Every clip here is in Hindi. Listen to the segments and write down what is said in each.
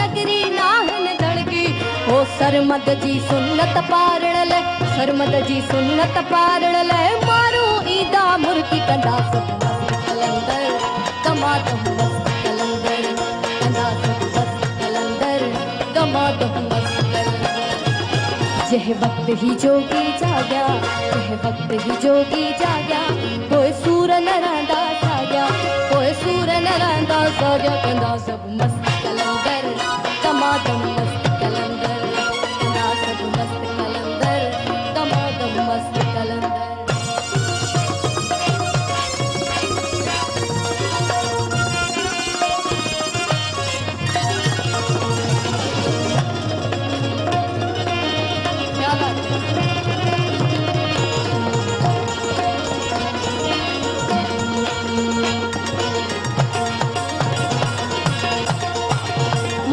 नगरी नाहन दड़गी हो सरमद जी सुन्नत पारण ले सरमद जी सुन्नत पारण ले मारू ईदा मुर्की कंदा सब मस्त कलंदर दमादम मस्त कलंदर कंदा सब मस्त कलंदर दमादम मस्त कलंदर जह वक्त ही जोगी जाग्या जह वक्त ही जोगी जाग्या कोई सूर न रहंदा साग्या कोई सूर न रहंदा साग्या कंदा सब मस्त कलंदर दमादम मस्त कलंदर कंदा सब मस्त कलंदर दमादम मस्त कलंदर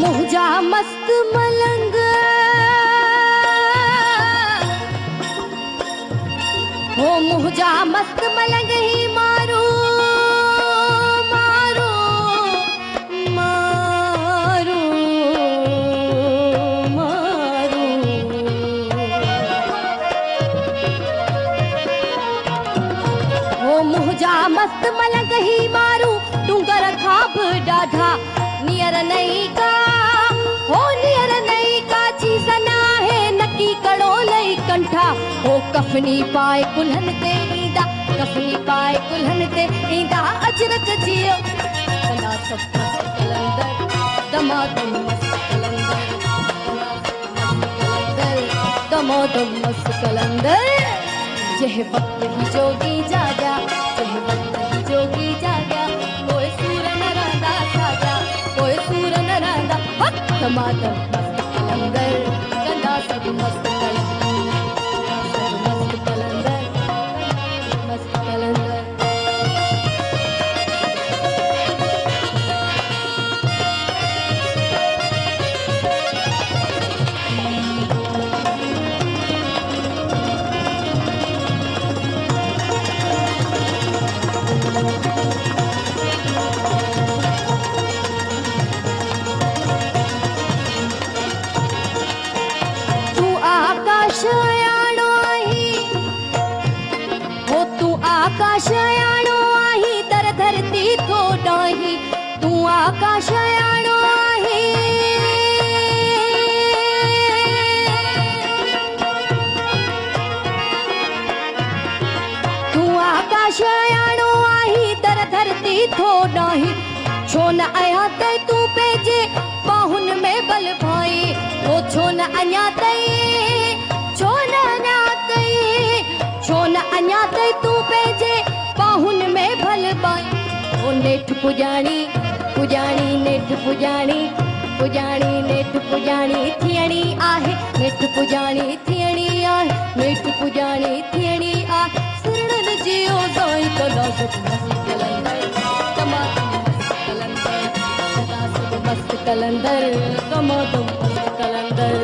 मुहजा मस्त मलंग हो मुहजा मस्त मलंग ही मारो मारो मारो मारो हो मुहजा मस्त मलंग ही मारू डूंगर खाब डाढ़ा नियर नहीं का हो नियर नहीं का चीज ना है नकी कड़ो लई कंठा हो कफनी पाए कुल्हन ते ईंदा कफनी पाए कुल्हन ते ईंदा अजरक जियो कंदा सब मस्त कलंदर दमादम मस्त कलंदर दमादम मस्त कलंदर जह वक्त ही जोगी जाग्या जह वक्त ही जोगी जाग्या कोई सूर न रहंदा साग्या कोई सूर न रहंदा दमादम मस्त कलंदर कंदा सब मस्त कलंदर मस्त कलंदर आकाशयाणो आही दर धरती तो डाही तू आकाशयाणो आही तू आकाशयाणो आही दर धरती तो डाही छो न आया तै तू पेजे बाहुन में बल भाई वो छो न अञा तै छो न अञा तै छो न अञा तै तू पेजे बाहुन में भल बाई ओ नेठ पुजाणी पुजाणी नेठ पुजाणी पुजाणी नेठ पुजाणी थियणी आहे नेठ पुजाणी थियणी आहे नेठ पुजाणी थियणी आहे सुरण जियो साई कंदा सब मस्त कलंदर दमादम मस्त कलंदर कंदा सब मस्त कलंदर दमादम मस्त कलंदर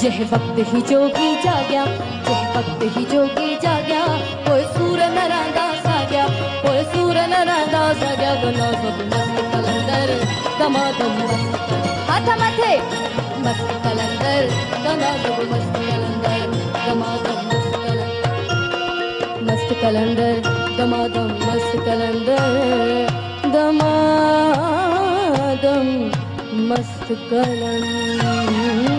जह वक्त ही जोगी जाग्या जह वक्त ही जोगी जाग्या कोई सूर न रहंदा साग्या कोई सूर न रहंदा साग्या कंदा सब मस्त कलंदर दमादम मस्त हाथ मथे मस्त कलंदर कंदा सब मस्त कलंदर दमादम मस्त कलंदर दमादम मस्त कलंदर दमादम मस्त कलंदर